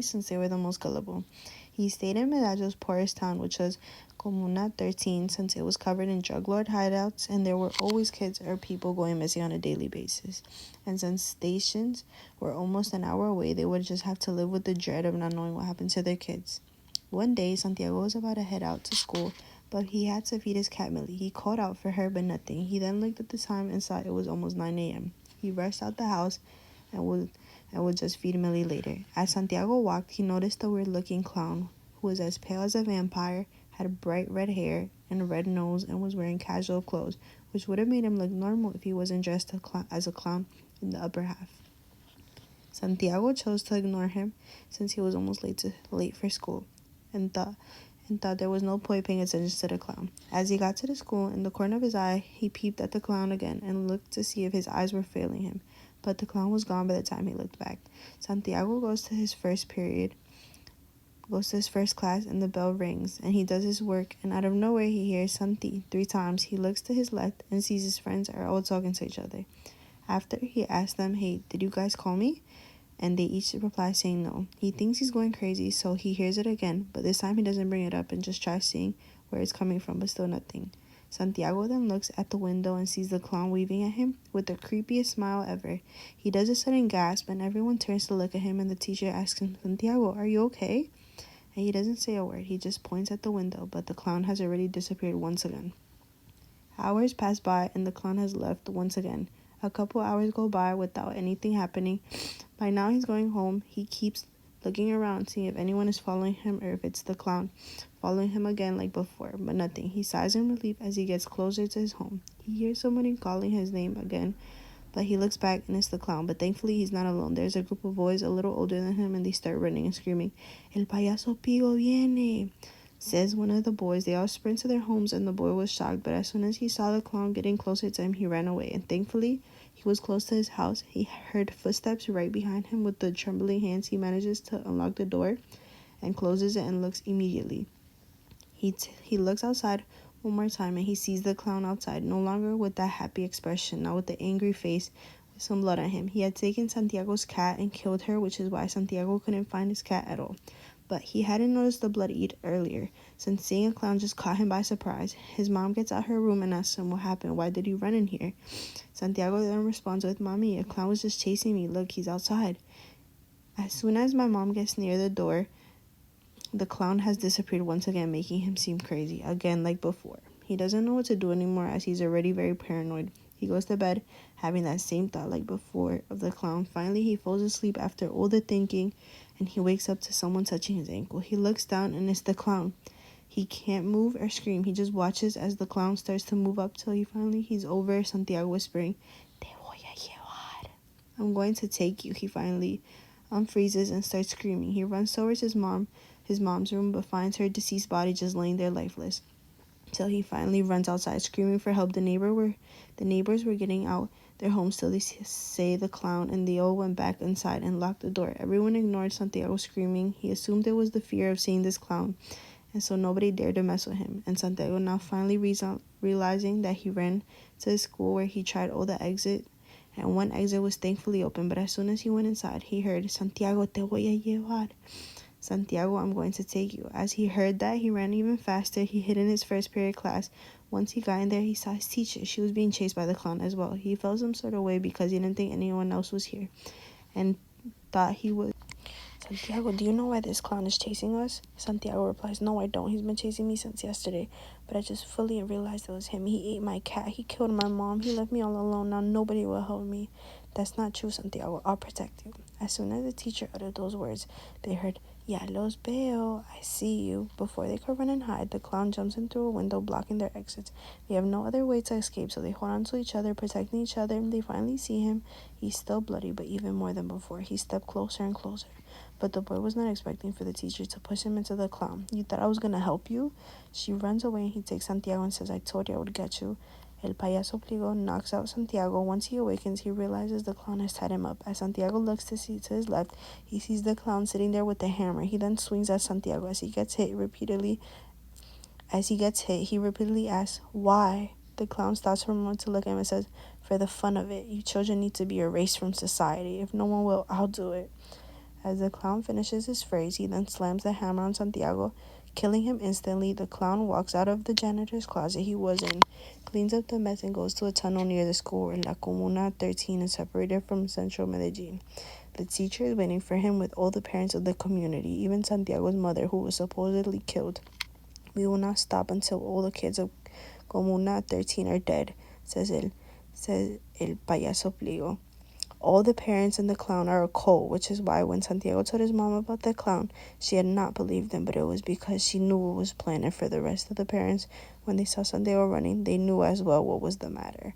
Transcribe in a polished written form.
since they were the most gullible. He stayed in Medallo's poorest town, which was Comuna 13, since it was covered in drug lord hideouts and there were always kids or people going missing on a daily basis. And since stations were almost an hour away, they would just have to live with the dread of not knowing what happened to their kids. One day, Santiago was about to head out to school, but he had to feed his cat Millie. He called out for her, but nothing. He then looked at the time and saw it was almost 9 a.m. He rushed out the house and would just feed Millie later. As Santiago walked, he noticed a weird-looking clown who was as pale as a vampire, had bright red hair and a red nose, and was wearing casual clothes, which would have made him look normal if he wasn't dressed as a clown in the upper half. Santiago chose to ignore him since he was almost late for school, and thought there was no point paying attention to the clown. As he got to the school, in the corner of his eye, he peeped at the clown again and looked to see if his eyes were failing him, but the clown was gone by the time he looked back. Santiago goes to his first class, and the bell rings, and he does his work, and out of nowhere he hears Santi 3 times. He looks to his left and sees his friends are all talking to each other. After, he asks them, "Hey, did you guys call me?" And they each reply saying no. He thinks he's going crazy, so he hears it again, but this time he doesn't bring it up and just tries seeing where it's coming from, but still nothing. Santiago then looks at the window and sees the clown waving at him with the creepiest smile ever. He does a sudden gasp, and everyone turns to look at him, and the teacher asks him, "Santiago, are you okay?" And he doesn't say a word. He just points at the window, but the clown has already disappeared once again. Hours pass by, and the clown has left once again. A couple hours go by without anything happening. By now he's going home. He keeps looking around, seeing if anyone is following him or if it's the clown following him again like before, but nothing. He sighs in relief as he gets closer to his home. He hears somebody calling his name again, but he looks back and it's the clown. But thankfully he's not alone. There's a group of boys a little older than him, and they start running and screaming, "El payaso Pigo viene!" Says one of the boys. They all sprint to their homes, and the boy was shocked, but as soon as he saw the clown getting closer to him, he ran away, and thankfully he was close to his house. He heard footsteps right behind him. With the trembling hands, he manages to unlock the door and closes it and looks immediately. He looks outside one more time, and he sees the clown outside, no longer with that happy expression, now with the angry face with some blood on him. He had taken Santiago's cat and killed her, which is why Santiago couldn't find his cat at all. But he hadn't noticed the blood earlier, since seeing a clown just caught him by surprise. His mom gets out her room and asks him what happened. Why did you run in here? Santiago then responds with, "Mommy, a clown was just chasing me. Look, he's outside." As soon as my mom gets near the door, the clown has disappeared once again, making him seem crazy, again like before. He doesn't know what to do anymore as he's already very paranoid. He goes to bed, having that same thought like before of the clown. Finally, he falls asleep after all the thinking, and he wakes up to someone touching his ankle. He looks down, and it's the clown. He can't move or scream. He just watches as the clown starts to move up till he's over Santiago, whispering, "Te voy a llevar. I'm going to take you." He finally unfreezes and starts screaming. He runs towards his mom's room, but finds her deceased body just laying there lifeless. Till he finally runs outside screaming for help. The neighbors were getting out their homes till they say the clown, and they all went back inside and locked the door. Everyone ignored Santiago screaming. He assumed it was the fear of seeing this clown, and so nobody dared to mess with him. And Santiago, now finally realizing that he ran to his school, where he tried all the exit, and one exit was thankfully open. But as soon as he went inside, he heard, "Santiago, te voy a llevar." "Santiago, I'm going to take you." As he heard that, he ran even faster. He hid in his first period class. Once he got in there, he saw his teacher. She was being chased by the clown as well. He felt some sort of way because he didn't think anyone else was here, and thought he was. "Santiago, do you know why this clown is chasing us?" Santiago replies, "No, I don't. He's been chasing me since yesterday, but I just fully realized it was him. He ate my cat. He killed my mom. He left me all alone. Now nobody will help me." "That's not true, Santiago. I'll protect you." As soon as the teacher uttered those words, they heard, "Ya los veo. I see you." Before they could run and hide, the clown jumps in through a window, blocking their exits. They have no other way to escape, so they hold on to each other, protecting each other. They finally see him. He's still bloody, but even more than before. He stepped closer and closer. But the boy was not expecting for the teacher to push him into the clown. "You thought I was going to help you?" She runs away, and he takes Santiago and says, "I told you I would get you." El payaso Pliego knocks out Santiago. Once he awakens, he realizes the clown has tied him up. As Santiago looks to his left, he sees the clown sitting there with the hammer. He then swings at Santiago. As he gets hit, he repeatedly asks, "Why?" The clown stops for a moment to look at him and says, "For the fun of it. You children need to be erased from society. If no one will, I'll do it." As the clown finishes his phrase, he then slams the hammer on Santiago, killing him instantly. The clown walks out of the janitor's closet he was in, cleans up the mess, and goes to a tunnel near the school where La Comuna 13 is separated from Central Medellin. The teacher is waiting for him with all the parents of the community, even Santiago's mother, who was supposedly killed. "We will not stop until all the kids of Comuna 13 are dead," says el payaso Pliego. All the parents and the clown are a cult, which is why when Santiago told his mom about the clown, she had not believed him, but it was because she knew what was planned. And for the rest of the parents, when they saw Santiago running, they knew as well what was the matter.